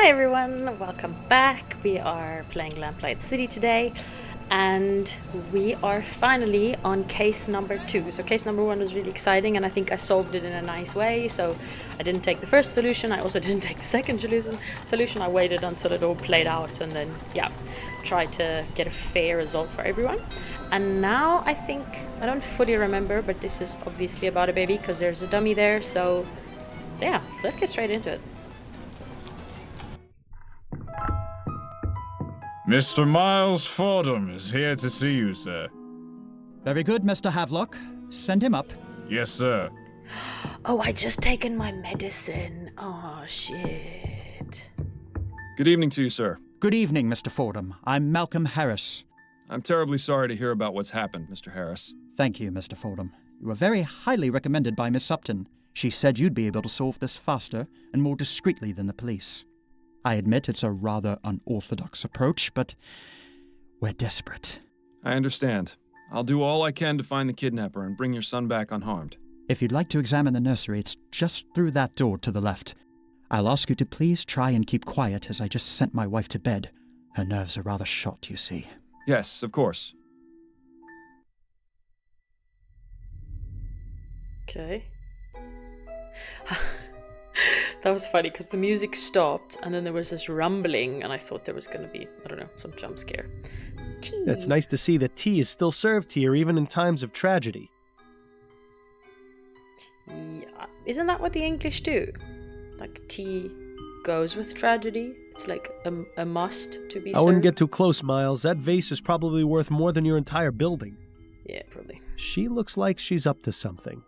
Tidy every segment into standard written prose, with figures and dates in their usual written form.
Hi everyone, welcome back. We are playing Lamplight City today, and we are finally on case number 2. So case number 1 was really exciting, and I think I solved it in a nice way. So I didn't take the first solution, I also didn't take the second solution. I waited until it all played out and then, tried to get a fair result for everyone. And now I think, I don't fully remember, but this is obviously about a baby because there's a dummy there. So yeah, let's get straight into it. Mr. Miles Fordham is here to see you, sir. Very good, Mr. Havelock. Send him up. Yes, sir. Oh, I just taken my medicine. Oh, shit. Good evening to you, sir. Good evening, Mr. Fordham. I'm Malcolm Harris. I'm terribly sorry to hear about what's happened, Mr. Harris. Thank you, Mr. Fordham. You were very highly recommended by Miss Upton. She said you'd be able to solve this faster and more discreetly than the police. I admit it's a rather unorthodox approach, but we're desperate. I understand. I'll do all I can to find the kidnapper and bring your son back unharmed. If you'd like to examine the nursery, it's just through that door to the left. I'll ask you to please try and keep quiet as I just sent my wife to bed. Her nerves are rather shot, you see. Yes, of course. Okay. That was funny because the music stopped and then there was this rumbling and I thought there was going to be, I don't know, some jump scare. Tea. It's nice to see that tea is still served here even in times of tragedy. Yeah. Isn't that what the English do? Like tea goes with tragedy? It's like a must to be served? I wouldn't get too close, Miles. That vase is probably worth more than your entire building. Yeah, probably. She looks like she's up to something.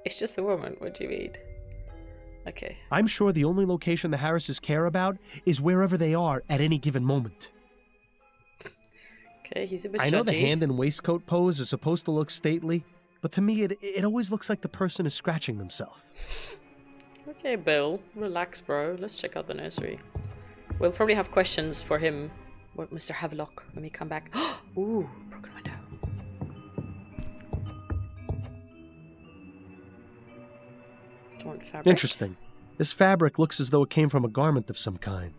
It's just a woman, what do you mean? Okay. I'm sure the only location the Harrises care about is wherever they are at any given moment. Okay, he's a bit I know the judgy. hand and waistcoat pose is supposed to look stately, but to me it always looks like the person is scratching themselves. Okay, Bill, relax, bro. Let's check out the nursery. We'll probably have questions for him, Mr. Havelock, when we come back. Ooh, broken window. Torn fabric. Interesting. This fabric looks as though it came from a garment of some kind.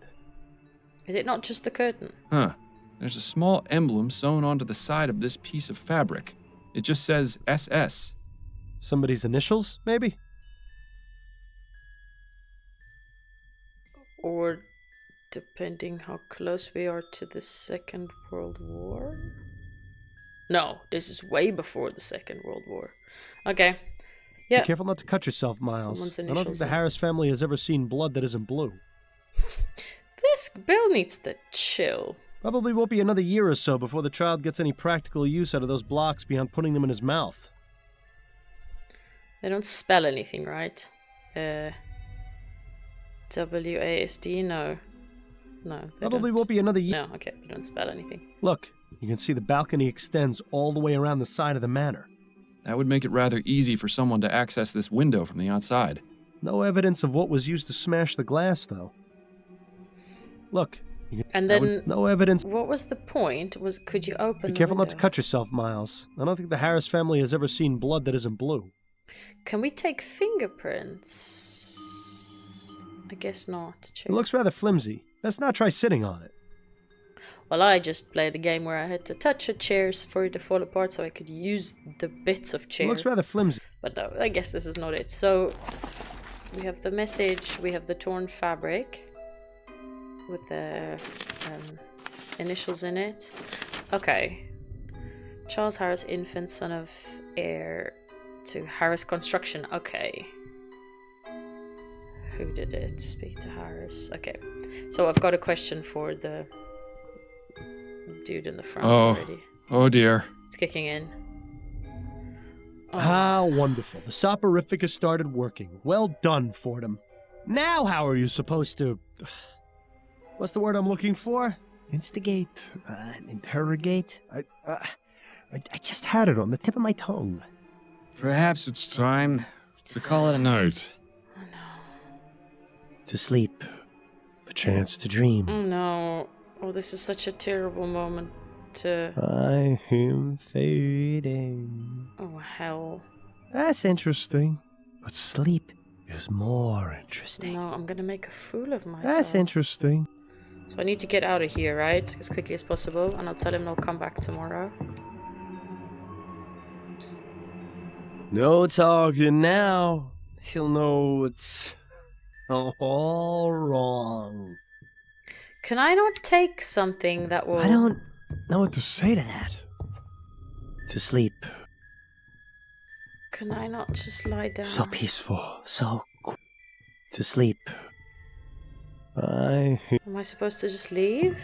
Is it not just the curtain? Huh. There's a small emblem sewn onto the side of this piece of fabric. It just says SS. Somebody's initials, maybe? Or depending how close we are to the Second World War? No, this is way before the Second World War. Okay. Yeah. Be careful not to cut yourself, Miles. Someone's I don't think initials the in. Harris family has ever seen blood that isn't blue. This Bill needs to chill. Probably won't be another year or so before the child gets any practical use out of those blocks beyond putting them in his mouth. They don't spell anything, right? WASD? No. No. Probably don't. won't be another year. No, okay, they don't spell anything. Look, you can see the balcony extends all the way around the side of the manor. That would make it rather easy for someone to access this window from the outside. No evidence of what was used to smash the glass, though. Look. And then, no evidence. What was the point? Could you open Be careful the not to cut yourself, Miles. I don't think the Harris family has ever seen blood that isn't blue. Can we take fingerprints? I guess not. Check. It looks rather flimsy. Let's not try sitting on it. Well, I just played a game where I had to touch a chair for it to fall apart so I could use the bits of chair. It looks rather flimsy. But no, I guess this is not it. So, we have the message, we have the torn fabric with the initials in it. Okay. Charles Harris, infant, son of heir to Harris Construction. Okay. Who did it? Speak to Harris. Okay. So I've got a question for the dude in the front already. Oh dear. It's kicking in. Oh. How wonderful. The soporific has started working. Well done, Fordham. Now how are you supposed to... What's the word I'm looking for? Instigate, interrogate. I just had it on the tip of my tongue. Perhaps it's time to call it a night. Oh no. To sleep, a chance to dream. Oh no. Oh, this is such a terrible moment to... I am fading. Oh, hell. That's interesting. But sleep is more interesting. No, I'm gonna make a fool of myself. That's interesting. So I need to get out of here, right? As quickly as possible, and I'll tell him I'll come back tomorrow. No talking now. He'll know it's all wrong. Can I not take something that will... I don't know what to say to that. To sleep. Can I not just lie down? So peaceful. To sleep. I... Am I supposed to just leave?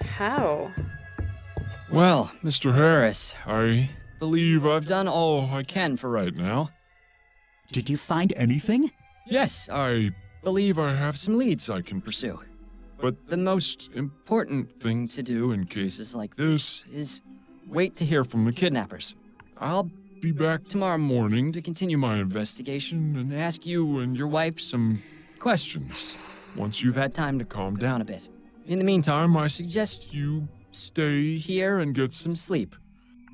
How? Well, Mr. Harris, I believe I've done all I can for right now. Did you find anything? Yes, I believe I have some leads I can pursue. But the most important thing to do in cases like this is wait to hear from the kidnappers. I'll be back tomorrow morning to continue my investigation and ask you and your wife some questions once you've had time to calm down a bit. In the meantime, I suggest you stay here and get some sleep.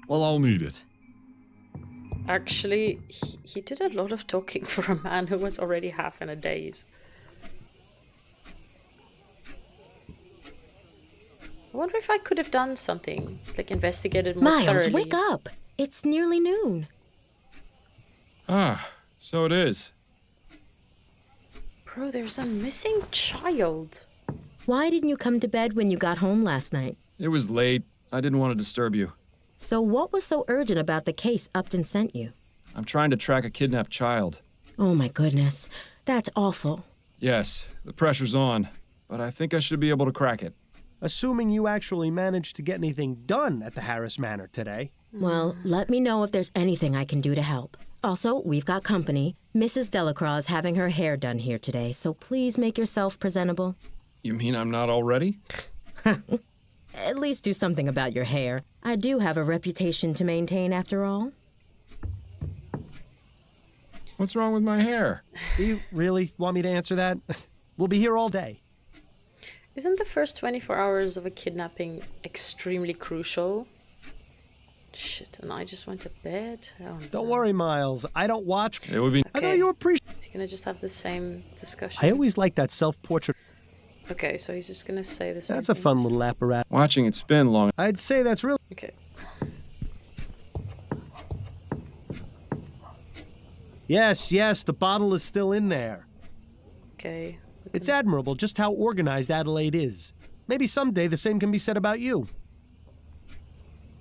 Well, I'll need it. Actually, he did a lot of talking for a man who was already half in a daze. I wonder if I could have done something, like investigated more Miles, thoroughly. wake up! It's nearly noon. Ah, so it is. Bro, there's a missing child. Why didn't you come to bed when you got home last night? It was late. I didn't want to disturb you. So what was so urgent about the case Upton sent you? I'm trying to track a kidnapped child. Oh my goodness, that's awful. Yes, the pressure's on, but I think I should be able to crack it. Assuming you actually managed to get anything done at the Harris Manor today. Well, let me know if there's anything I can do to help. Also, we've got company. Mrs. Delacroix is having her hair done here today, so please make yourself presentable. You mean I'm not all ready? At least do something about your hair. I do have a reputation to maintain after all. What's wrong with my hair? Do you really want me to answer that? We'll be here all day. Isn't the first 24 hours of a kidnapping extremely crucial? Shit, and I just went to bed? Oh, no. Don't worry, Miles. I don't watch. It would be... I thought you appreciate. Is he gonna just have the same discussion? I always like that self-portrait. Okay, so he's just gonna say the same That's a fun things. little apparatus. Watching it spin long... I'd say that's really. Okay. Yes, the bottle is still in there. Okay. It's admirable just how organized Adelaide is. Maybe someday the same can be said about you.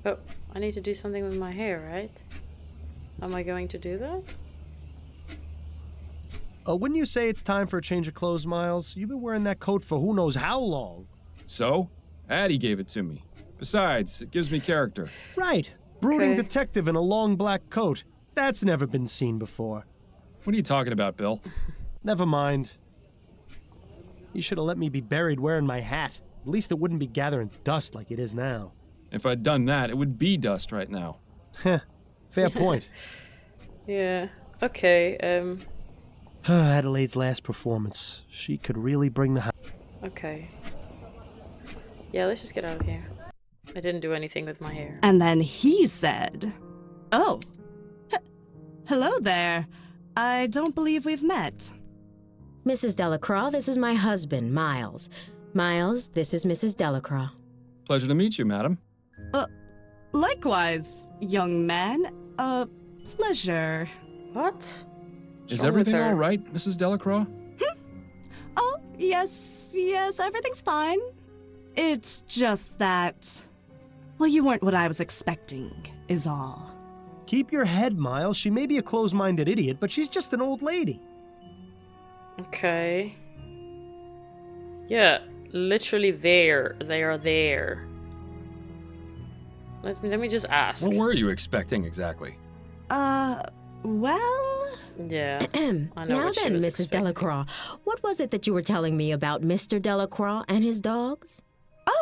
Oh, I need to do something with my hair, right? Am I going to do that? Wouldn't you say it's time for a change of clothes, Miles? You've been wearing that coat for who knows how long. So? Addie gave it to me. Besides, it gives me character. Right. Brooding Okay. detective in a long black coat. That's never been seen before. What are you talking about, Bill? Never mind. You should have let me be buried wearing my hat. At least it wouldn't be gathering dust like it is now. If I'd done that, it would be dust right now. Heh. Fair point. Yeah. Okay, Adelaide's last performance. She could really bring the house. okay. Yeah, let's just get out of here. I didn't do anything with my hair. And then he said, "Oh, hello there. I don't believe we've met." Mrs. Delacroix, this is my husband, Miles. Miles, this is Mrs. Delacroix. Pleasure to meet you, madam. Likewise, young man. Pleasure. What? Is What's wrong with everything her? all right, Mrs. Delacroix? Oh, yes, everything's fine. It's just that, well, you weren't what I was expecting, is all. Keep your head, Miles. She may be a close-minded idiot, but she's just an old lady. Okay. Yeah, literally there. They are there. Let me just ask. What were you expecting exactly? Well, Yeah. I know Now what she then, was Mrs. expecting. Delacroix, what was it that you were telling me about Mr. Delacroix and his dogs?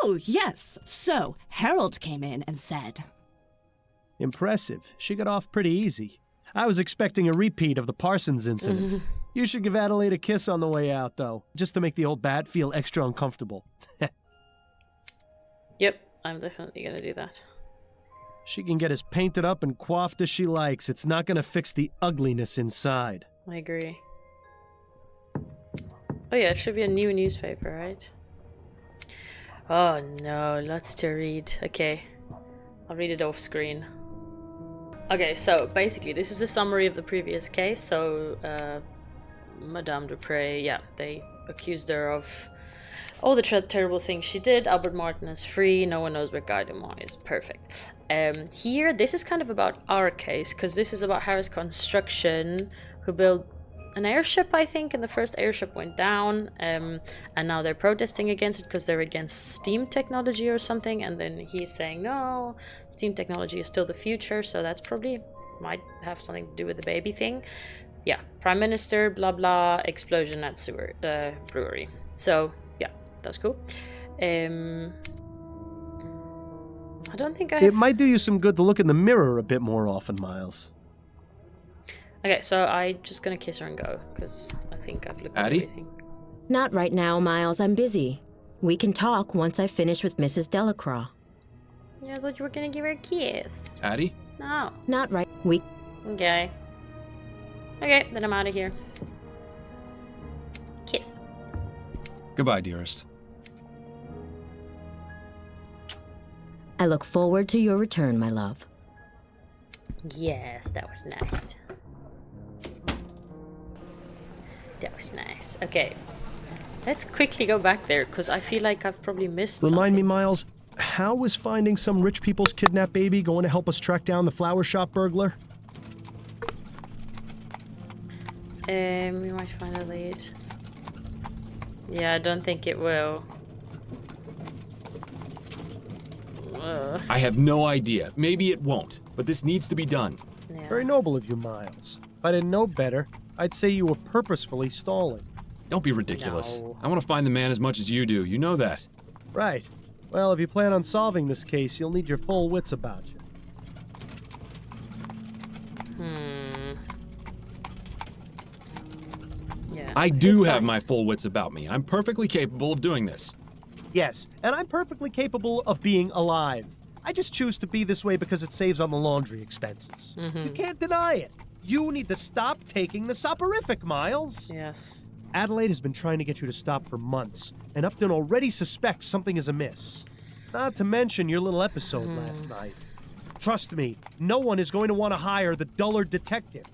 oh, yes. So, Harold came in and said, Impressive. She got off pretty easy. I was expecting a repeat of the Parsons incident. You should give Adelaide a kiss on the way out, though, just to make the old bat feel extra uncomfortable. Yep, I'm definitely gonna do that. She can get as painted up and coiffed as she likes. It's not gonna fix the ugliness inside. I agree. Oh yeah, it should be a new newspaper, right? Oh no, lots to read. Okay, I'll read it off screen. Okay, so basically this is a summary of the previous case. So Madame Dupre, yeah, they accused her of all the terrible things she did. Albert Martin is free. No one knows where Guy Dumont is. Perfect. Here, this is kind of about our case, because this is about Harris Construction, who built an airship, I think, and the first airship went down, and now they're protesting against it because they're against steam technology or something, and then he's saying, no, steam technology is still the future, so that's probably might have something to do with the baby thing. Yeah, Prime Minister, blah blah, explosion at brewery. So, yeah, that's cool. I don't think I have... It might do you some good to look in the mirror a bit more often, Miles. Okay, so I'm just gonna kiss her and go, because I think I've looked at Addie? everything. Not right now, Miles. I'm busy. We can talk once I finish with Mrs. Delacroix. Yeah, I thought you were gonna give her a kiss. Addie? No. Not right. Okay. Okay, then I'm out of here. Kiss. Goodbye, dearest. I look forward to your return, my love. Yes, that was nice. That was nice. Okay. Let's quickly go back there, because I feel like I've probably missed Remind me, something. Miles, how was finding some rich people's kidnapped baby going to help us track down the flower shop burglar? We might find a lead. Yeah, I don't think it will. I have no idea. Maybe it won't, but this needs to be done. Yeah. Very noble of you, Miles. If I didn't know better, I'd say you were purposefully stalling. Don't be ridiculous. No. I want to find the man as much as you do. You know that. Right. Well, if you plan on solving this case, you'll need your full wits about you. Yeah. I do It's have fine. my full wits about me. I'm perfectly capable of doing this. Yes, and I'm perfectly capable of being alive. I just choose to be this way because it saves on the laundry expenses. You can't deny it. You need to stop taking the soporific, Miles. Yes. Adelaide has been trying to get you to stop for months, and Upton already suspects something is amiss. Not to mention your little episode last night. Trust me, no one is going to want to hire the dullard detective.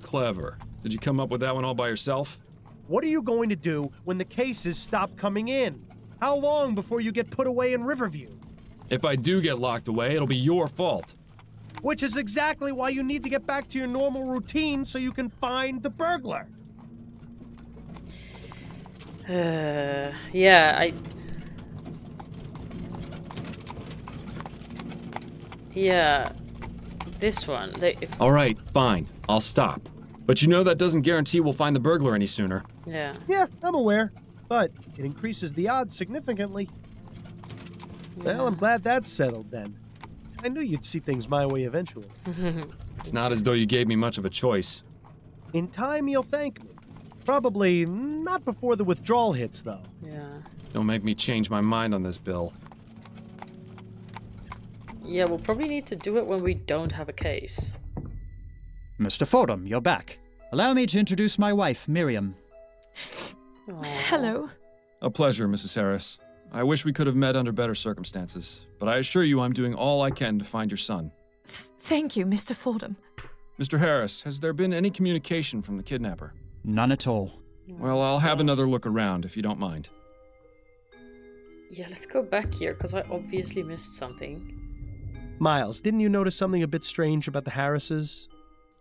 Clever. Did you come up with that one all by yourself? What are you going to do when the cases stop coming in? How long before you get put away in Riverview? If I do get locked away, it'll be your fault. Which is exactly why you need to get back to your normal routine so you can find the burglar. Yeah, Yeah, this one. All right, fine. I'll stop. But you know that doesn't guarantee we'll find the burglar any sooner. Yeah. Yeah, I'm aware, but it increases the odds significantly. Well, I'm glad that's settled then. I knew you'd see things my way eventually. It's not as though you gave me much of a choice. In time, you'll thank me. Probably not before the withdrawal hits, though. Yeah. Don't make me change my mind on this, Bill. Yeah, we'll probably need to do it when we don't have a case. Mr. Fordham, you're back. Allow me to introduce my wife, Miriam. Aw. Hello. A pleasure, Mrs. Harris. I wish we could have met under better circumstances, but I assure you I'm doing all I can to find your son. Thank you, Mr. Fordham. Mr. Harris, has there been any communication from the kidnapper? None at all. Well, I'll have another look around, if you don't mind. Yeah, let's go back here, because I obviously missed something. Miles, didn't you notice something a bit strange about the Harrises?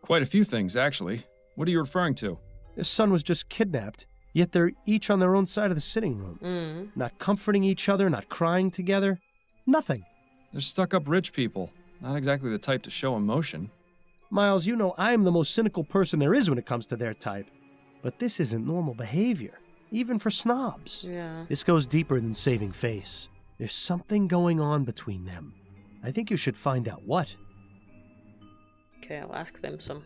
Quite a few things, actually. What are you referring to? Their son was just kidnapped, yet they're each on their own side of the sitting room. Not comforting each other, not crying together. Nothing. They're stuck-up rich people. Not exactly the type to show emotion. Miles, you know I'm the most cynical person there is when it comes to their type. But this isn't normal behavior, even for snobs. Yeah. This goes deeper than saving face. There's something going on between them. I think you should find out what. Okay, I'll ask them some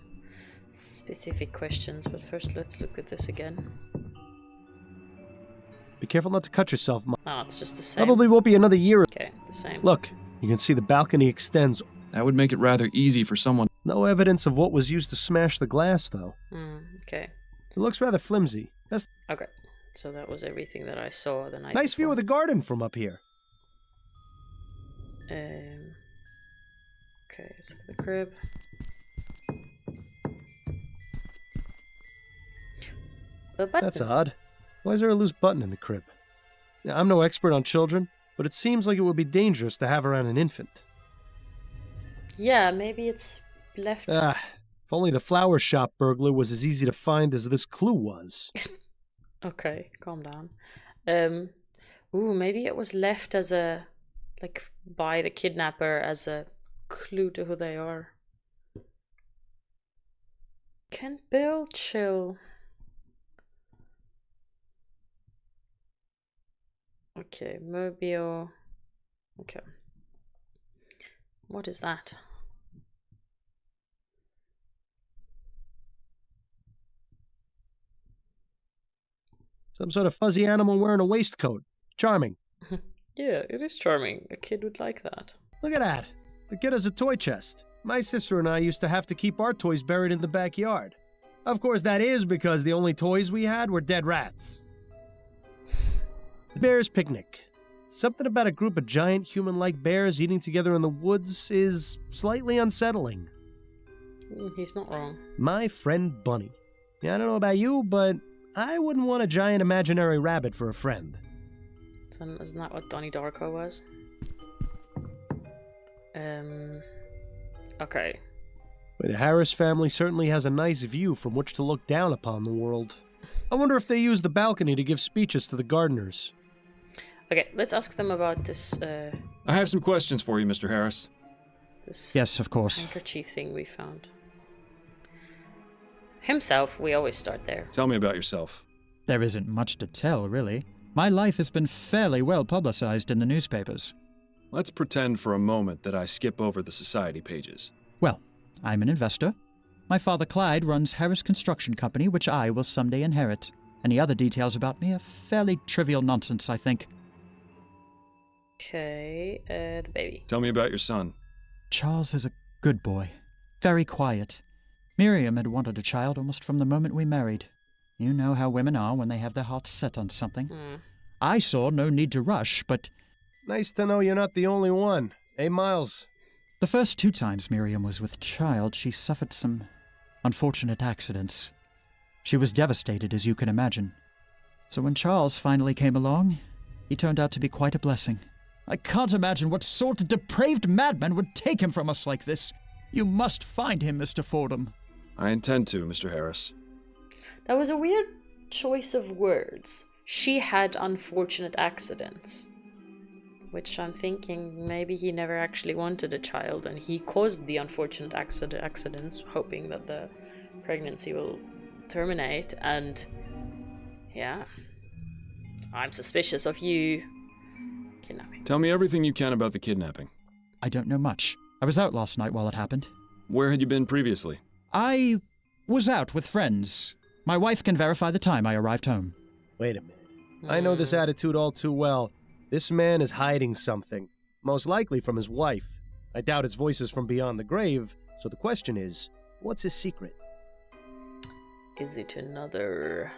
specific questions, but first let's look at this again. Be careful not to cut yourself, Miles. Oh, it's just the same. Probably won't be another year. Okay, the same. Look, you can see the balcony extends That would make it rather easy for someone. No evidence of what was used to smash the glass, though. Okay. It looks rather flimsy. That's Okay. So that was everything that I saw the night nice view before. of the garden from up here. Okay, let's look at the crib. A button. That's odd. Why is there a loose button in the crib? Now, I'm no expert on children, but it seems like it would be dangerous to have around an infant. Yeah, maybe it's left. If only the flower shop burglar was as easy to find as this clue was. Okay, calm down. Maybe it was left as a, like, by the kidnapper as a clue to who they are. Can Bill chill? Okay, mobile. Okay. What is that? Some sort of fuzzy animal wearing a waistcoat. Charming. Yeah, it is charming. A kid would like that. Look at that. The kid has a toy chest. My sister and I used to have to keep our toys buried in the backyard. Of course, that is because the only toys we had were dead rats. The Bear's Picnic. Something about a group of giant human-like bears eating together in the woods is slightly unsettling. He's not wrong. My friend Bunny. Yeah, I don't know about you, but I wouldn't want a giant imaginary rabbit for a friend. Isn't that what Donnie Darko was? Okay. But the Harris family certainly has a nice view from which to look down upon the world. I wonder if they use the balcony to give speeches to the gardeners. Okay, let's ask them about this, I have some questions for you, Mr. Harris. this Yes, of course. handkerchief thing we found. Himself, we always start there. Tell me about yourself. There isn't much to tell, really. My life has been fairly well publicized in the newspapers. Let's pretend for a moment that I skip over the society pages. Well, I'm an investor. My father Clyde runs Harris Construction Company, which I will someday inherit. Any other details about me are fairly trivial nonsense, I think. Okay, the baby. Tell me about your son. Charles is a good boy. Very quiet. Miriam had wanted a child almost from the moment we married. You know how women are when they have their hearts set on something. I saw no need to rush, but Nice to know you're not the only one. Hey, Miles. the first 2 times Miriam was with child, she suffered some unfortunate accidents. She was devastated, as you can imagine. So when Charles finally came along, he turned out to be quite a blessing. I can't imagine what sort of depraved madman would take him from us like this. You must find him, Mr. Fordham. I intend to, Mr. Harris. That was a weird choice of words. She had unfortunate accidents. Which I'm thinking maybe he never actually wanted a child and he caused the unfortunate accidents, hoping that the pregnancy will terminate. And yeah, I'm suspicious of you kidnapping. Tell me everything you can about the kidnapping. I don't know much. I was out last night while it happened. Where had you been previously? I was out with friends. My wife can verify the time I arrived home. Wait a minute. I know this attitude all too well. This man is hiding something, most likely from his wife. I doubt his voice is from beyond the grave, so the question is, what's his secret? Is it another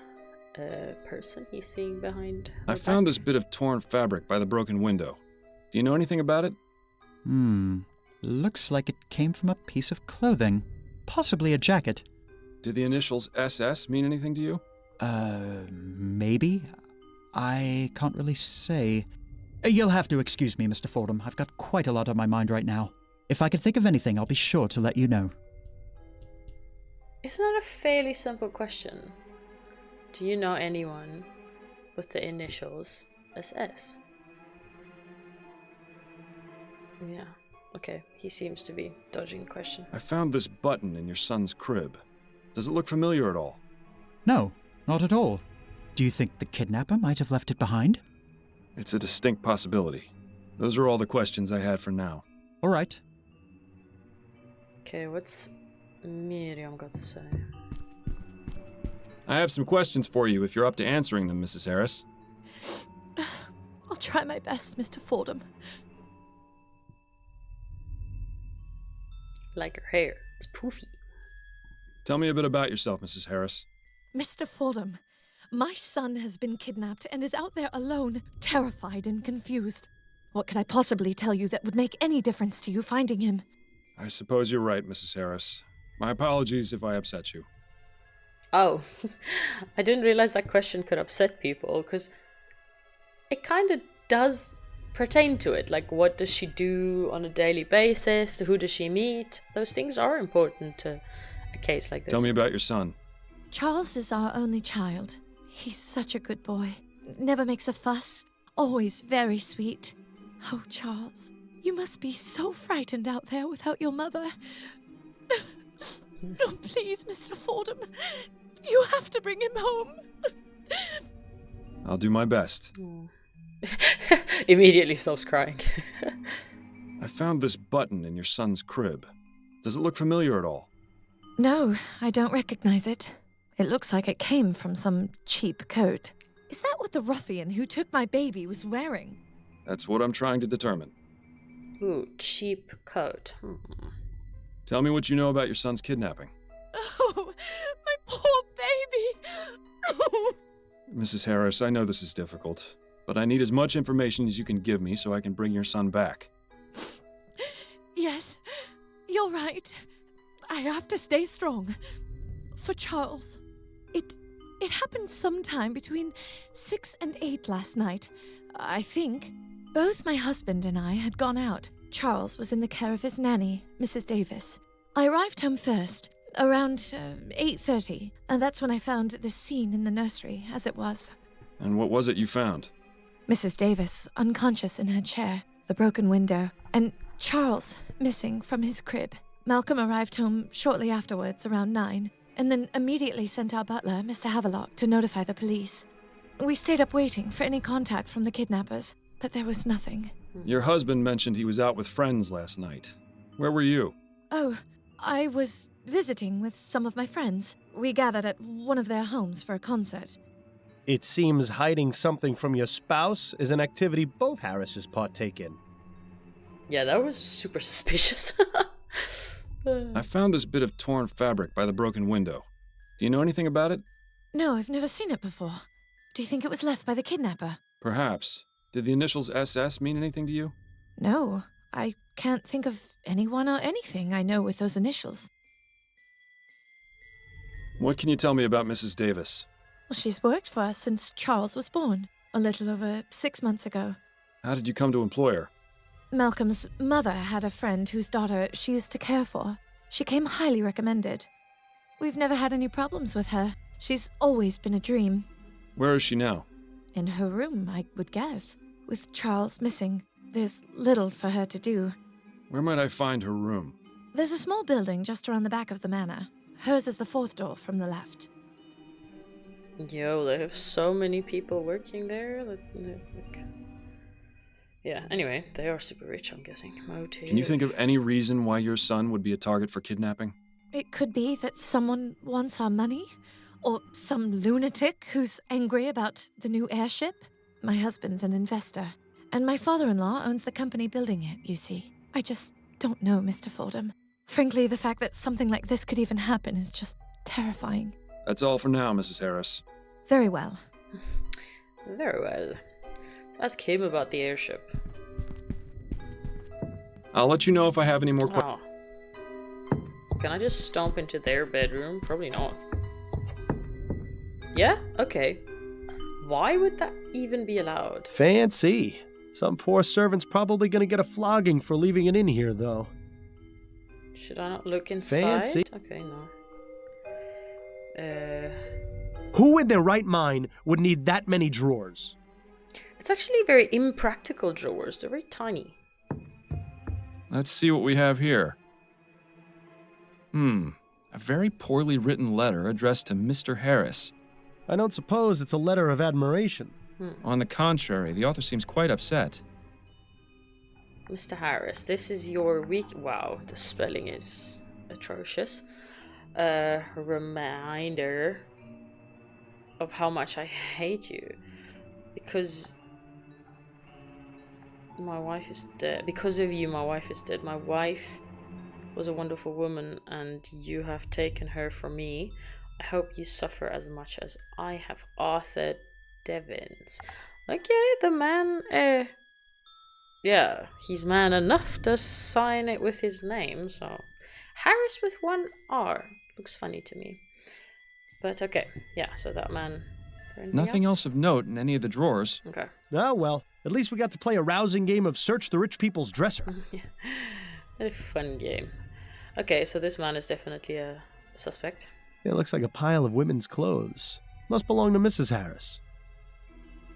person he's seeing behind her I found back? this bit of torn fabric by the broken window. Do you know anything about it? Looks like it came from a piece of clothing. Possibly a jacket. Did the initials SS mean anything to you? Maybe? I can't really say. You'll have to excuse me, Mr. Fordham. I've got quite a lot on my mind right now. If I can think of anything, I'll be sure to let you know. Isn't that a fairly simple question? Do you know anyone with the initials SS? Yeah, okay. He seems to be dodging the question. I found this button in your son's crib. Does it look familiar at all? No, not at all. Do you think the kidnapper might have left it behind? It's a distinct possibility. Those are all the questions I had for now. All right. Okay, what's Miriam got to say? I have some questions for you if you're up to answering them, Mrs. Harris. I'll try my best, Mr. Fordham. Like her hair. It's poofy. Tell me a bit about yourself, Mrs. Harris. Mr. Fordham, my son has been kidnapped and is out there alone, terrified and confused. What could I possibly tell you that would make any difference to you finding him? I suppose you're right, Mrs. Harris. My apologies if I upset you. Oh, I didn't realize that question could upset people, because it kind of does pertain to it. Like, what does she do on a daily basis? Who does she meet? Those things are important to a case like this. Tell me about your son. Charles is our only child. He's such a good boy. Never makes a fuss. Always very sweet. Oh, Charles, you must be so frightened out there without your mother. Oh, please, Mr. Fordham. You have to bring him home. I'll do my best. Immediately stops crying. I found this button in your son's crib. Does it look familiar at all? No, I don't recognize it. It looks like it came from some cheap coat. Is that what the ruffian who took my baby was wearing? That's what I'm trying to determine. Ooh, cheap coat. Tell me what you know about your son's kidnapping. Oh, my poor baby. Mrs. Harris, I know this is difficult, but I need as much information as you can give me so I can bring your son back. Yes, you're right. I have to stay strong. For Charles. It happened sometime between 6 and 8 last night, I think. Both my husband and I had gone out. Charles was in the care of his nanny, Mrs. Davis. I arrived home first, around 8:30, and that's when I found this scene in the nursery, as it was. And what was it you found? Mrs. Davis, unconscious in her chair, the broken window, and Charles missing from his crib. Malcolm arrived home shortly afterwards, around 9, and then immediately sent our butler, Mr. Havelock, to notify the police. We stayed up waiting for any contact from the kidnappers, but there was nothing. Your husband mentioned he was out with friends last night. Where were you? Oh, I was visiting with some of my friends. We gathered at one of their homes for a concert. It seems hiding something from your spouse is an activity both Harrises partake in. Yeah, that was super suspicious. I found this bit of torn fabric by the broken window. Do you know anything about it? No, I've never seen it before. Do you think it was left by the kidnapper? Perhaps. Did the initials SS mean anything to you? No, I can't think of anyone or anything I know with those initials. What can you tell me about Mrs. Davis? Well, she's worked for us since Charles was born, a little over 6 months ago. How did you come to employ her? Malcolm's mother had a friend whose daughter she used to care for. She came highly recommended. We've never had any problems with her. She's always been a dream. Where is she now? In her room, I would guess. With Charles missing, there's little for her to do. Where might I find her room? There's a small building just around the back of the manor. Hers is the 4th door from the left. Yo, they have so many people working there. Yeah, anyway, they are super rich, I'm guessing. Motive. Can you think of any reason why your son would be a target for kidnapping? It could be that someone wants our money, or some lunatic who's angry about the new airship. My husband's an investor, and my father-in-law owns the company building it, you see. I just don't know, Mr. Fordham. Frankly, the fact that something like this could even happen is just terrifying. That's all for now, Mrs. Harris. Very well. Very well. Let's ask him about the airship. I'll let you know if I have any more questions. Oh. Can I just stomp into their bedroom? Probably not. Yeah? Okay. Why would that even be allowed? Fancy. Some poor servant's probably gonna get a flogging for leaving it in here, though. Should I not look inside? Fancy. Okay, no. Who in their right mind would need that many drawers? It's actually very impractical drawers. They're very tiny. Let's see what we have here. A very poorly written letter addressed to Mr. Harris. I don't suppose it's a letter of admiration. On the contrary, the author seems quite upset. Mr. Harris, this is your week. Wow, the spelling is atrocious. Reminder of how much I hate you. Because my wife is dead. Because of you, my wife is dead. My wife was a wonderful woman, and you have taken her from me. I hope you suffer as much as I have. Arthur Devins. Okay, the man, yeah, he's man enough to sign it with his name, so... Harris with one R. Looks funny to me. But okay, yeah, so that man... Nothing else of note in any of the drawers. Okay. Oh, well, at least we got to play a rousing game of Search the Rich People's Dresser. Yeah, a fun game. Okay, so this man is definitely a suspect. It looks like a pile of women's clothes. Must belong to Mrs. Harris.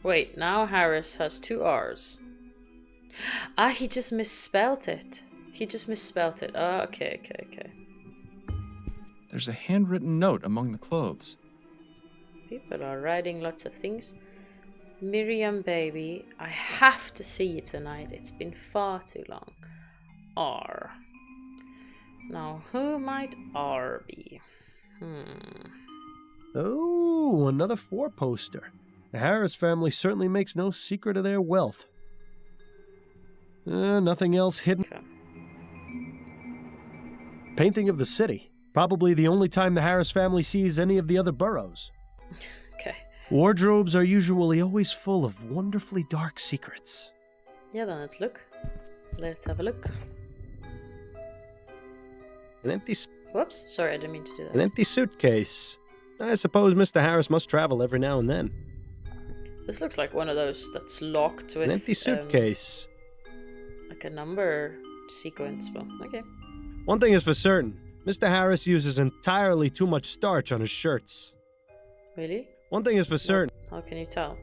Wait, now Harris has 2 R's. Ah, he just misspelled it. Oh, okay. There's a handwritten note among the clothes. People are writing lots of things. Miriam, baby, I have to see you tonight. It's been far too long. R. Now, who might R be? Oh, another 4-poster. The Harris family certainly makes no secret of their wealth. Nothing else hidden. Okay. Painting of the city. Probably the only time the Harris family sees any of the other boroughs. Okay. Wardrobes are usually always full of wonderfully dark secrets. Yeah, then let's look. Let's have a look. An empty Whoops, sorry, I didn't mean to do An that. empty suitcase. I suppose Mr. Harris must travel every now and then. This looks like one of those that's locked with An empty suitcase. like a number sequence. Well, okay. One thing is for certain. Mr. Harris uses entirely too much starch on his shirts. Really? One thing is for certain. How can you tell?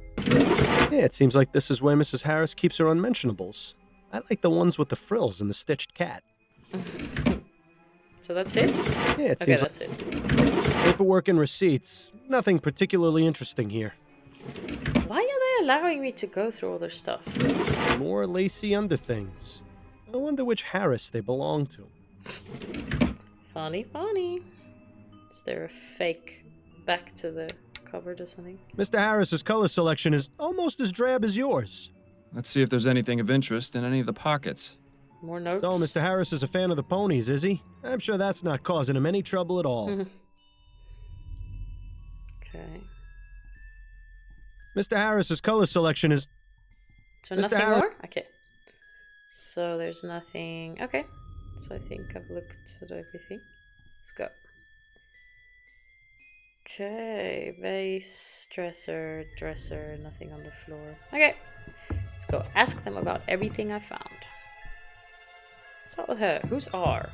Yeah, it seems like this is where Mrs. Harris keeps her unmentionables. I like the ones with the frills and the stitched cat. So that's it? Yeah, it Okay, seems that's it. like paperwork and receipts. Nothing particularly interesting here. Why are they allowing me to go through all their stuff? More lacy underthings. I wonder which Harris they belong to. Funny. Is there a fake back to the cupboard or something? Mr. Harris's color selection is almost as drab as yours. Let's see if there's anything of interest in any of the pockets. More notes? So, Mr. Harris is a fan of the ponies, is he? I'm sure that's not causing him any trouble at all. Okay. Mr. Harris's color selection is... So Mr. nothing Harris- more? Okay. So there's nothing... Okay. So I think I've looked at everything. Let's go. Okay. Vase, dresser, nothing on the floor. Okay. Let's go ask them about everything I found. Start with her. Who's R?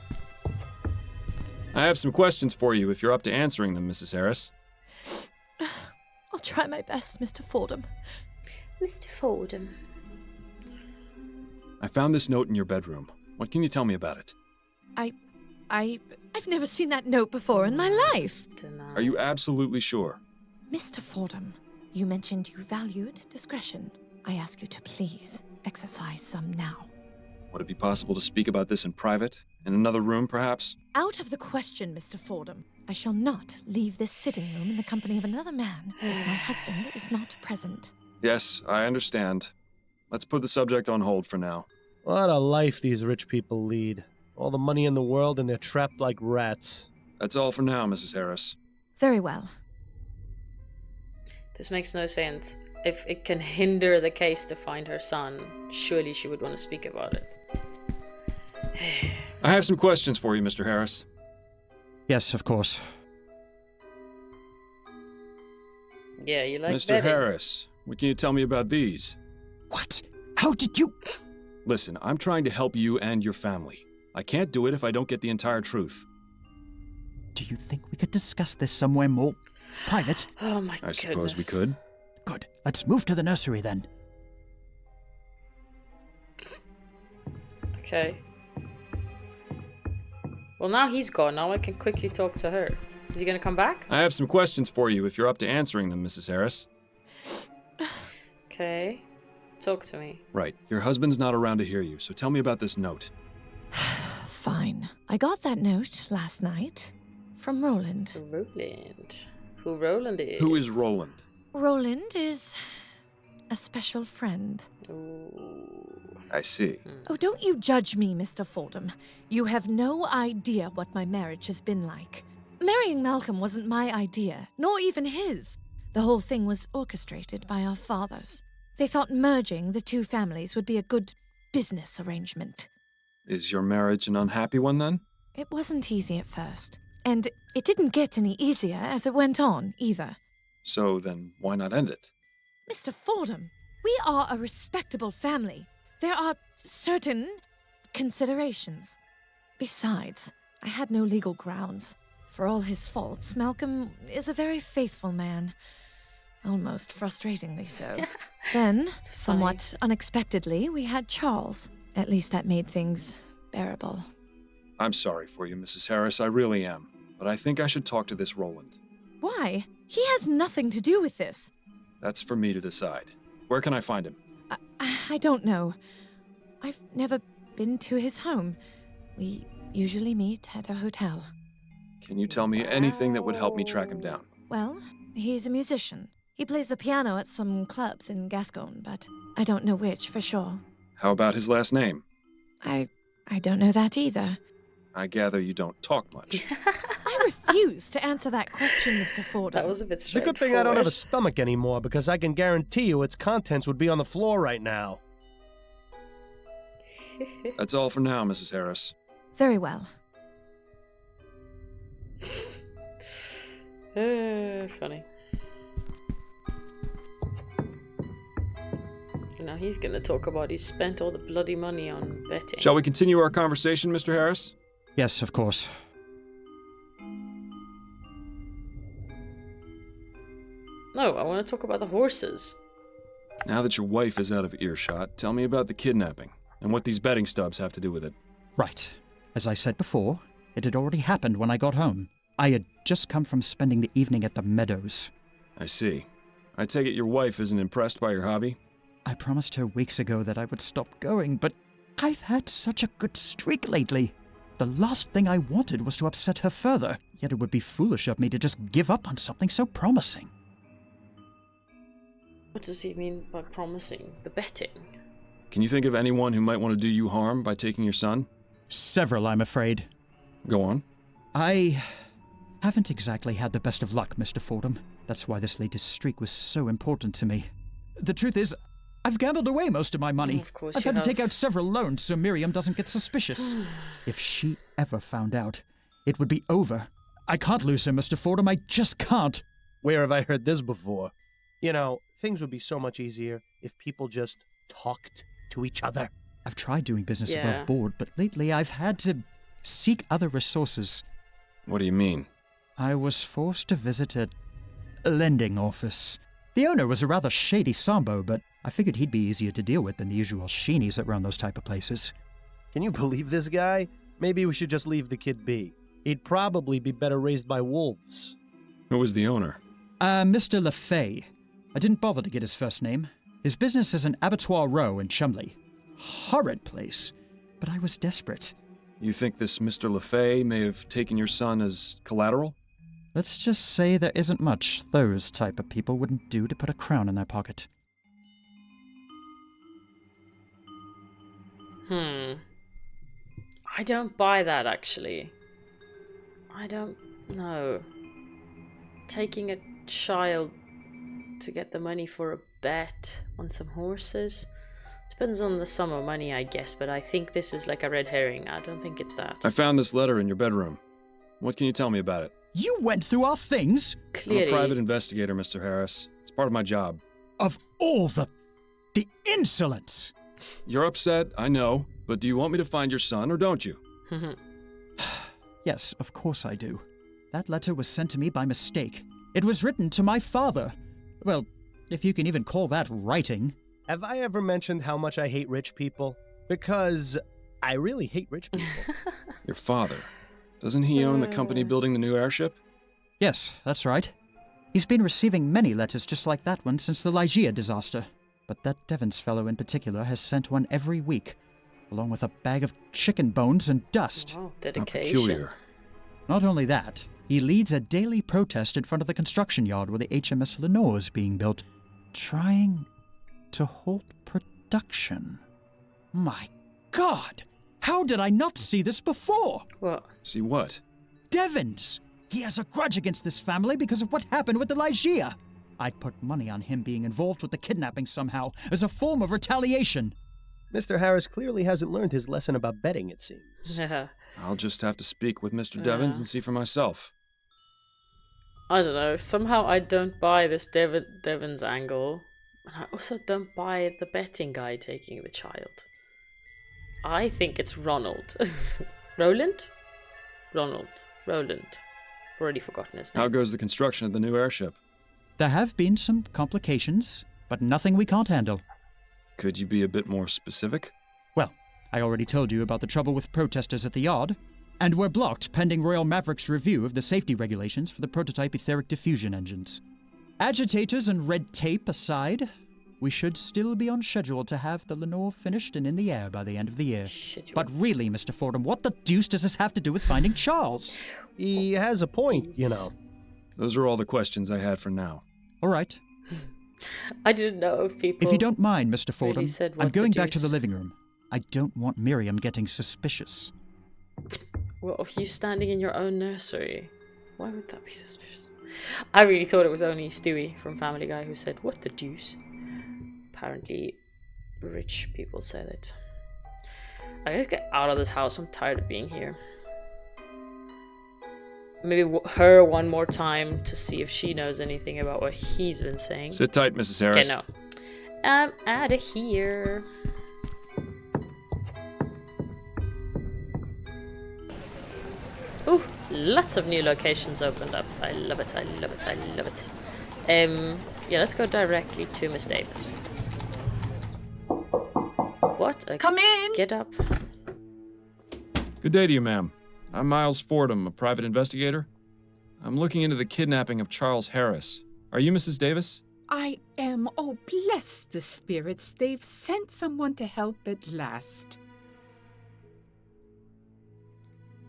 I have some questions for you if you're up to answering them, Mrs. Harris. I'll try my best, Mr. Fordham. Mr. Fordham. I found this note in your bedroom. What can you tell me about it? I've never seen that note before in my life. Deny. Are you absolutely sure? Mr. Fordham, you mentioned you valued discretion. I ask you to please exercise some now. Would it be possible to speak about this in private? In another room, perhaps? Out of the question, Mr. Fordham. I shall not leave this sitting room in the company of another man if my husband is not present. Yes, I understand. Let's put the subject on hold for now. What a life these rich people lead. All the money in the world and they're trapped like rats. That's all for now, Mrs. Harris. Very well. This makes no sense. If it can hinder the case to find her son, surely she would want to speak about it. I have some questions for you, Mr. Harris. Yes, of course. Yeah, you like Mr. betting. Harris, what can you tell me about these? What? How did you... Listen, I'm trying to help you and your family. I can't do it if I don't get the entire truth. Do you think we could discuss this somewhere more private? Oh my I goodness. suppose we could. Good. Let's move to the nursery then. Okay. Well, now he's gone. Now I can quickly talk to her. Is he gonna come back? I have some questions for you if you're up to answering them, Mrs. Harris. Okay. Talk to me. Right. Your husband's not around to hear you, so tell me about this note. Fine. I got that note last night from Roland. Roland. Who Roland is? Who is Roland? Roland is a special friend. Ooh. I see. Oh, don't you judge me, Mr. Fordham. You have no idea what my marriage has been like. Marrying Malcolm wasn't my idea, nor even his. The whole thing was orchestrated by our fathers. They thought merging the two families would be a good business arrangement. Is your marriage an unhappy one, then? It wasn't easy at first, and it didn't get any easier as it went on, either. So then, why not end it? Mr. Fordham, we are a respectable family. There are certain considerations. Besides, I had no legal grounds. For all his faults, Malcolm is a very faithful man. Almost frustratingly so. Then, somewhat unexpectedly, we had Charles. At least that made things bearable. I'm sorry for you, Mrs. Harris, I really am. But I think I should talk to this Roland. Why? He has nothing to do with this. That's for me to decide. Where can I find him? I don't know. I've never been to his home. We usually meet at a hotel. Can you tell me anything that would help me track him down? Well, he's a musician. He plays the piano at some clubs in Gascon, but I don't know which for sure. How about his last name? I don't know that either. I gather you don't talk much. I refuse to answer that question, Mr. Fordham. That was a bit It's a good thing I don't have a stomach anymore, because I can guarantee you its contents would be on the floor right now. That's all for now, Mrs. Harris. Very well. Funny. Now he's gonna talk about he spent all the bloody money on betting. Shall we continue our conversation, Mr. Harris? Yes, of course. No, I want to talk about the horses. Now that your wife is out of earshot, tell me about the kidnapping and what these betting stubs have to do with it. Right. As I said before, it had already happened when I got home. I had just come from spending the evening at the meadows. I see. I take it your wife isn't impressed by your hobby? I promised her weeks ago that I would stop going, but I've had such a good streak lately. The last thing I wanted was to upset her further, yet it would be foolish of me to just give up on something so promising. What does he mean by promising? The betting? Can you think of anyone who might want to do you harm by taking your son? Several, I'm afraid. Go on. I haven't exactly had the best of luck, Mr. Fordham. That's why this latest streak was so important to me. The truth is, I've gambled away most of my money. Of course I've you had to take have. out several loans so Miriam doesn't get suspicious. If she ever found out, it would be over. I can't lose her, Mr. Fordham. I just can't. Where have I heard this before? You know, things would be so much easier if people just talked to each other. I've tried doing business Yeah. above board, but lately I've had to seek other resources. What do you mean? I was forced to visit a lending office. The owner was a rather shady Sambo, but I figured he'd be easier to deal with than the usual sheenies that run those type of places. Can you believe this guy? Maybe we should just leave the kid be. He'd probably be better raised by wolves. Who was the owner? Mr. LeFay. I didn't bother to get his first name. His business is an abattoir row in Chumley. Horrid place, but I was desperate. You think this Mr. LeFay may have taken your son as collateral? Let's just say there isn't much those type of people wouldn't do to put a crown in their pocket. I don't buy that, actually. I don't know. Taking a child to get the money for a bet on some horses? Depends on the sum of money, I guess, but I think this is like a red herring. I don't think it's that. I found this letter in your bedroom. What can you tell me about it? You went through our things? Clearly. I'm a private investigator, Mr. Harris. It's part of my job. Of all the insolence! You're upset, I know, but do you want me to find your son or don't you? Yes, of course I do. That letter was sent to me by mistake. It was written to my father. Well, if you can even call that writing. Have I ever mentioned how much I hate rich people? Because I really hate rich people. Your father. Doesn't he own the company building the new airship? Yes, that's right. He's been receiving many letters just like that one since the Ligeia disaster. But that Devons fellow in particular has sent one every week, along with a bag of chicken bones and dust. Wow, How dedication. peculiar. Not only that, he leads a daily protest in front of the construction yard where the HMS Lenore is being built, trying to halt production. My God! How did I not see this before? What? See what? Devons! He has a grudge against this family because of what happened with the Lygia. I'd put money on him being involved with the kidnapping somehow, as a form of retaliation. Mr. Harris clearly hasn't learned his lesson about betting, it seems. I'll just have to speak with Mr. Devons and see for myself. I don't know. Somehow I don't buy this Devon's angle. And I also don't buy the betting guy taking the child. I think it's Ronald. Roland? Ronald. Roland. I've already forgotten his name. How goes the construction of the new airship? There have been some complications, but nothing we can't handle. Could you be a bit more specific? Well, I already told you about the trouble with protesters at the yard, and we're blocked pending Royal Maverick's review of the safety regulations for the prototype etheric diffusion engines. Agitators and red tape aside, we should still be on schedule to have the Lenore finished and in the air by the end of the year. Schedule. But really, Mr. Fordham, what the deuce does this have to do with finding Charles? He has a point, you know. Those are all the questions I had for now. All right. I didn't know if people... If you don't mind, Mr. Fordham, said I'm what going the back to the deuce. living room. I don't want Miriam getting suspicious. Well, of you standing in your own nursery. Why would that be suspicious? I really thought it was only Stewie from Family Guy who said, what the deuce? Apparently, rich people said it. I gotta get out of this house. I'm tired of being here. Maybe her one more time to see if she knows anything about what he's been saying. Sit tight, Mrs. Okay, Harris. no. I'm out of here. Ooh, lots of new locations opened up. I love it, I love it, I love it. Yeah, let's go directly to Miss Davis. What? Come in! Get up. Good day to you, ma'am. I'm Miles Fordham, a private investigator. I'm looking into the kidnapping of Charles Harris. Are you Mrs. Davis? I am. Oh, bless the spirits. They've sent someone to help at last.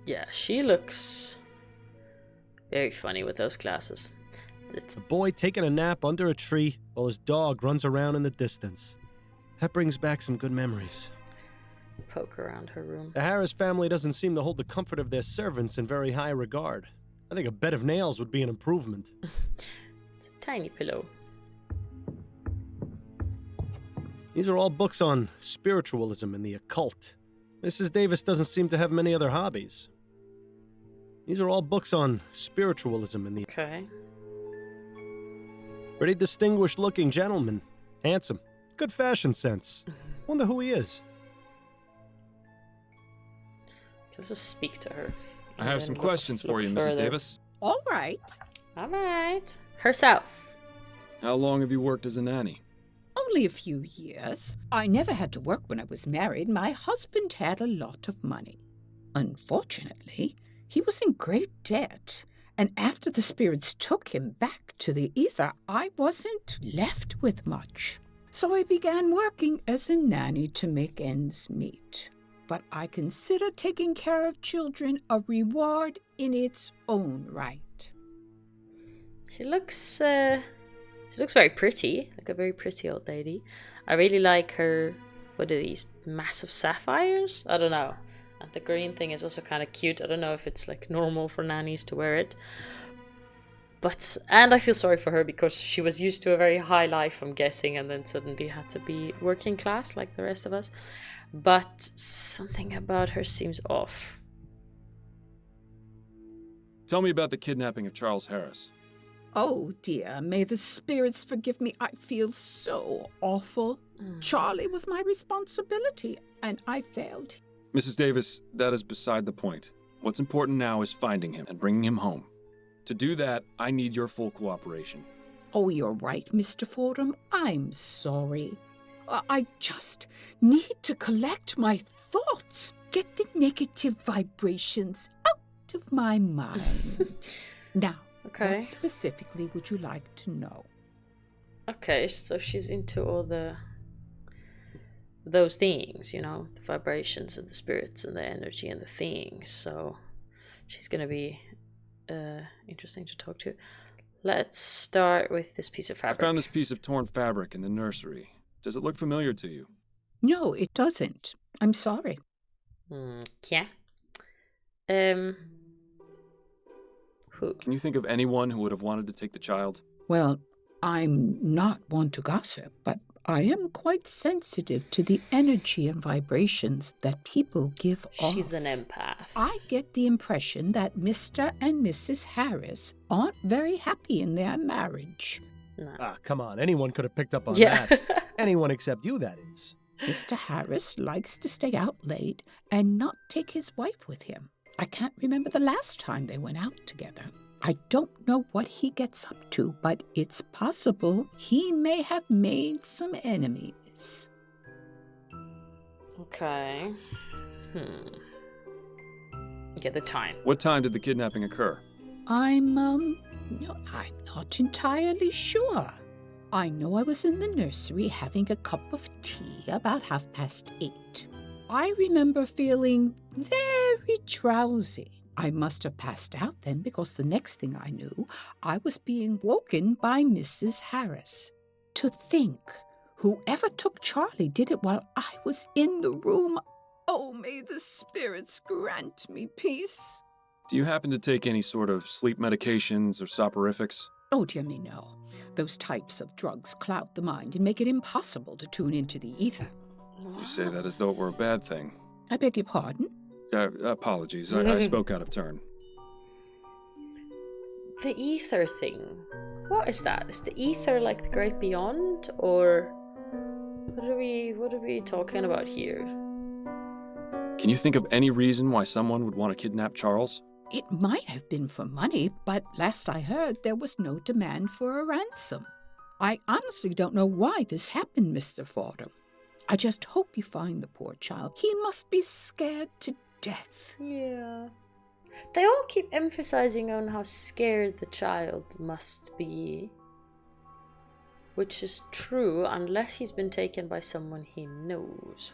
Yeah, she looks very funny with those glasses. It's A boy taking a nap under a tree while his dog runs around in the distance. That brings back some good memories. poke around her room. The Harris family doesn't seem to hold the comfort of their servants in very high regard. I think a bed of nails would be an improvement. It's a tiny pillow. These are all books on spiritualism and the occult. Mrs. Davis doesn't seem to have many other hobbies. These are all books on spiritualism and the... Okay. Pretty distinguished-looking gentleman. Handsome. Good fashion sense. Wonder who he is. Let's just speak to her. I have some questions for you, Mrs. Davis. All right. All right. Herself. How long have you worked as a nanny? Only a few years. I never had to work when I was married. My husband had a lot of money. Unfortunately, he was in great debt. And after the spirits took him back to the ether, I wasn't left with much. So I began working as a nanny to make ends meet. But I consider taking care of children a reward in its own right. She looks very pretty, like a very pretty old lady. I really like her, what are these, massive sapphires? I don't know. And the green thing is also kind of cute. I don't know if it's like normal for nannies to wear it. But, and I feel sorry for her because she was used to a very high life, I'm guessing, and then suddenly had to be working class like the rest of us. But something about her seems off. Tell me about the kidnapping of Charles Harris. Oh dear, may the spirits forgive me. I feel so awful. Charlie was my responsibility, and I failed. Mrs. Davis, that is beside the point. What's important now is finding him and bringing him home. To do that, I need your full cooperation. Oh, you're right, Mr. Fordham. I'm sorry. I just need to collect my thoughts, get the negative vibrations out of my mind. Now, Okay. what specifically would you like to know? Okay, so she's into all those things, you know, the vibrations and the spirits and the energy and the things. So she's gonna be interesting to talk to. Let's start with this piece of I fabric. found this piece of torn fabric in the nursery. Does it look familiar to you? No, it doesn't. I'm sorry. Yeah. Who? Can you think of anyone who would have wanted to take the child? Well, I'm not one to gossip, but I am quite sensitive to the energy and vibrations that people give off. She's an empath. I get the impression that Mr. and Mrs. Harris aren't very happy in their marriage. No. Ah, come on. Anyone could have picked up on Yeah. that. Anyone except you, that is. Mr. Harris likes to stay out late and not take his wife with him. I can't remember the last time they went out together. I don't know what he gets up to, but it's possible he may have made some enemies. Okay. Get the time. What time did the kidnapping occur? I'm not entirely sure. I know I was in the nursery having a cup of tea about 8:30. I remember feeling very drowsy. I must have passed out then because the next thing I knew, I was being woken by Mrs. Harris. To think, whoever took Charlie did it while I was in the room. Oh, may the spirits grant me peace. Do you happen to take any sort of sleep medications or soporifics? Oh, dear me, no. Those types of drugs cloud the mind and make it impossible to tune into the ether. You say that as though it were a bad thing. I beg your pardon? Apologies, I spoke out of turn. The ether thing. What is that? Is the ether like the great beyond? Or what are we talking about here? Can you think of any reason why someone would want to kidnap Charles? It might have been for money, but last I heard, there was no demand for a ransom. I honestly don't know why this happened, Mr. Fordham. I just hope you find the poor child. He must be scared to death. Yeah. They all keep emphasizing on how scared the child must be. Which is true, unless he's been taken by someone he knows.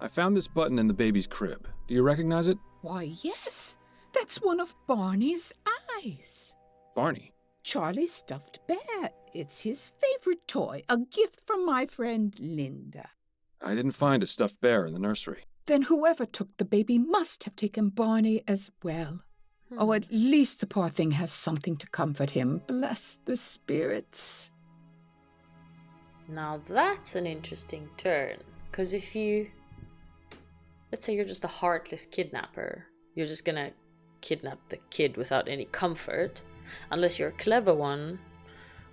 I found this button in the baby's crib. Do you recognize it? Why, yes. That's one of Barney's eyes. Barney? Charlie's stuffed bear. It's his favorite toy, a gift from my friend Linda. I didn't find a stuffed bear in the nursery. Then whoever took the baby must have taken Barney as well. Oh, at least the poor thing has something to comfort him. Bless the spirits. Now that's an interesting turn. Because if let's say you're just a heartless kidnapper, you're just gonna kidnap the kid without any comfort. Unless you're a clever one,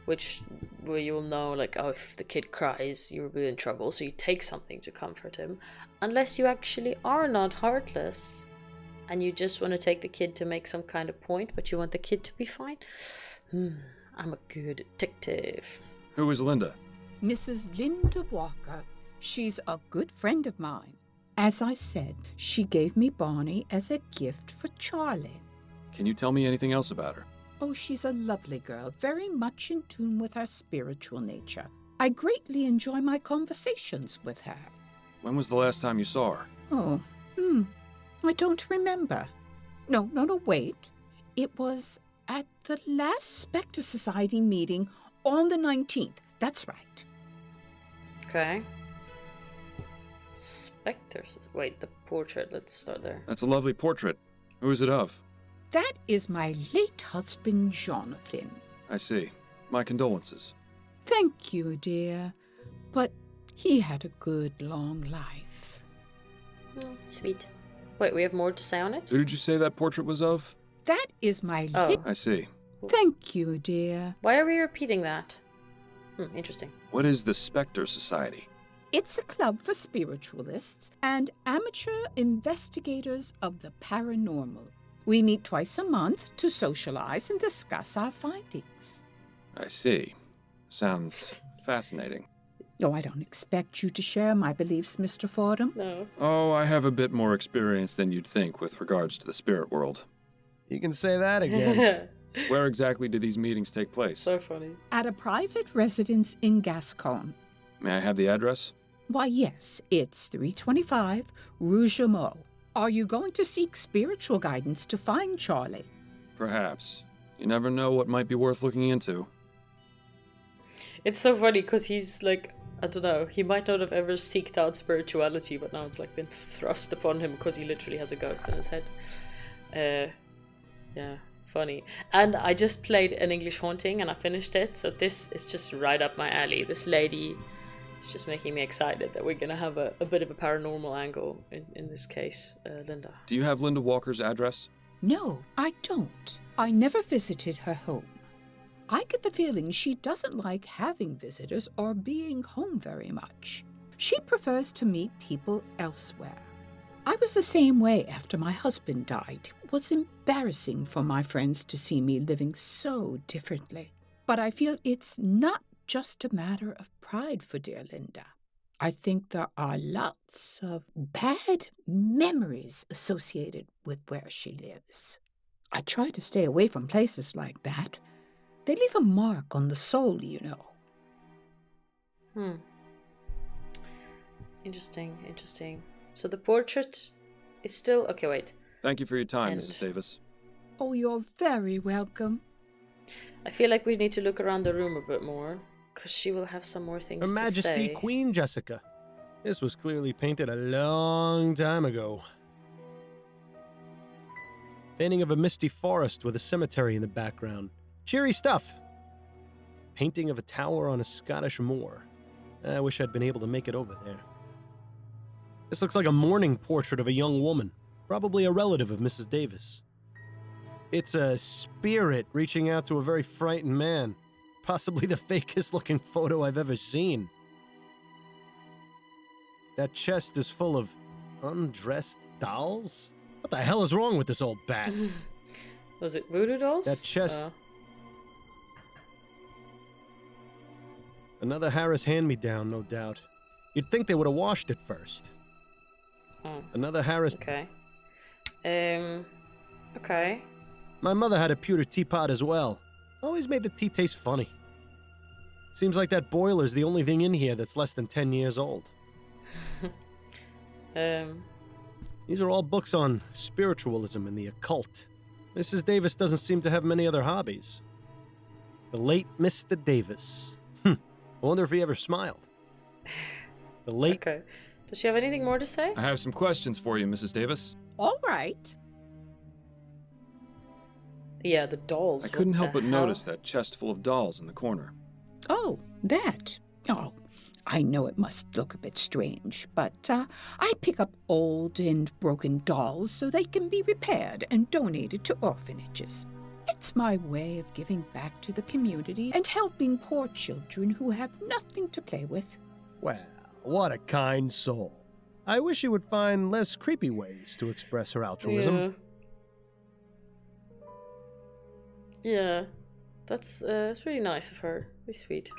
where you'll know, like, oh, if the kid cries, you'll be in trouble, so you take something to comfort him. Unless you actually are not heartless, and you just want to take the kid to make some kind of point, but you want the kid to be fine. I'm a good detective. Who is Linda? Mrs. Linda Walker. She's a good friend of mine. As I said, she gave me Barney as a gift for Charlie. Can you tell me anything else about her? Oh, she's a lovely girl, very much in tune with her spiritual nature. I greatly enjoy my conversations with her. When was the last time you saw her? Oh, I don't remember. No, wait. It was at the last Spectre Society meeting on the 19th. That's right. Okay. Spectres. Wait, the portrait. Let's start there. That's a lovely portrait. Who is it of? That is my late husband, Jonathan. I see. My condolences. Thank you, dear. But he had a good, long life. Sweet. Wait, we have more to say on it? Who did you say that portrait was of? That is my I see. Thank you, dear. Why are we repeating that? Interesting. What is the Spectre Society? It's a club for spiritualists and amateur investigators of the paranormal. We meet twice a month to socialize and discuss our findings. I see. Sounds fascinating. Oh, I don't expect you to share my beliefs, Mr. Fordham. No. Oh, I have a bit more experience than you'd think with regards to the spirit world. You can say that again. Where exactly do these meetings take place? So funny. At a private residence in Gascon. May I have the address? Why, yes, it's 325 Rue Jameau. Are you going to seek spiritual guidance to find Charlie? Perhaps. You never know what might be worth looking into. It's so funny because he's like I don't know, he might not have ever seeked out spirituality, but now it's like been thrust upon him because he literally has a ghost in his head. Yeah, funny. And I just played An English Haunting and I finished it, so this is just right up my alley. This lady is just making me excited that we're gonna have a bit of a paranormal angle in this case, Linda. Do you have Linda Walker's address? No, I don't. I never visited her home. I get the feeling she doesn't like having visitors or being home very much. She prefers to meet people elsewhere. I was the same way after my husband died. It was embarrassing for my friends to see me living so differently. But I feel it's not just a matter of pride for dear Linda. I think there are lots of bad memories associated with where she lives. I try to stay away from places like that. They leave a mark on the soul, you know. Interesting. So the portrait is still... Okay, wait. Thank you for your time, Mrs. Davis. Oh, you're very welcome. I feel like we need to look around the room a bit more, because she will have some more things Her to say. Majesty Queen Jessica. This was clearly painted a long time ago. Painting of a misty forest with a cemetery in the background. Cheery stuff. Painting of a tower on a Scottish moor. I wish I'd been able to make it over there. This looks like a mourning portrait of a young woman, probably a relative of Mrs. Davis. It's a spirit reaching out to a very frightened man. Possibly the fakest looking photo I've ever seen. That chest is full of undressed dolls? What the hell is wrong with this old bat? Was it voodoo dolls? That chest... Another Harris hand-me-down, no doubt. You'd think they would have washed it first. Another Harris... Okay. Okay. My mother had a pewter teapot as well. Always made the tea taste funny. Seems like that boiler's the only thing in here that's less than 10 years old. These are all books on spiritualism and the occult. Mrs. Davis doesn't seem to have many other hobbies. The late Mr. Davis. I wonder if he ever smiled. The late... Okay. Does she have anything more to say? I have some questions for you, Mrs. Davis. All right. Yeah, the dolls. I couldn't help but hell? notice that chest full of dolls in the corner. Oh, that. Oh, I know it must look a bit strange, but I pick up old and broken dolls so they can be repaired and donated to orphanages. It's my way of giving back to the community and helping poor children who have nothing to play with. Well, what a kind soul. I wish she would find less creepy ways to express her altruism. Yeah. That's really nice of her. Very sweet.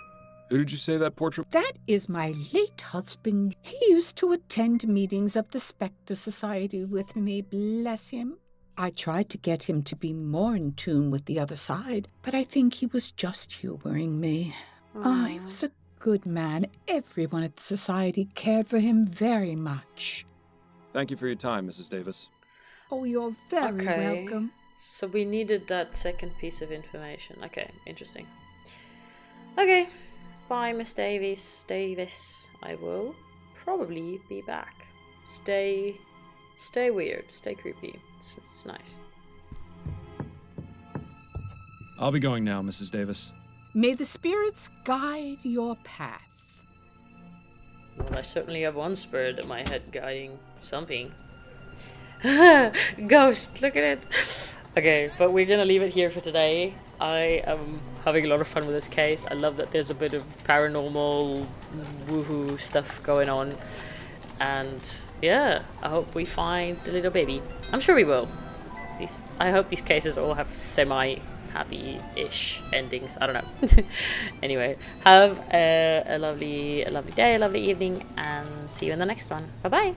Who did you say that portrait? That is my late husband. He used to attend meetings of the Spectre Society with me, bless him. I tried to get him to be more in tune with the other side, but I think he was just humoring me. He was a good man. Everyone at the society cared for him very much. Thank you for your time, Mrs. Davis. Oh, you're very welcome. So we needed that second piece of information. Okay, interesting. Okay, bye, Miss Davis. I will probably be back. Stay weird, stay creepy. It's nice. I'll be going now, Mrs. Davis. May the spirits guide your path. Well, I certainly have one spirit in my head guiding something. Ghost, look at it. Okay, but we're gonna leave it here for today. I am having a lot of fun with this case. I love that there's a bit of paranormal woohoo stuff going on. And yeah, I hope we find the little baby. I'm sure we will. I hope these cases all have semi-happy-ish endings. I don't know. Anyway, have a lovely day, a lovely evening, and see you in the next one. Bye-bye.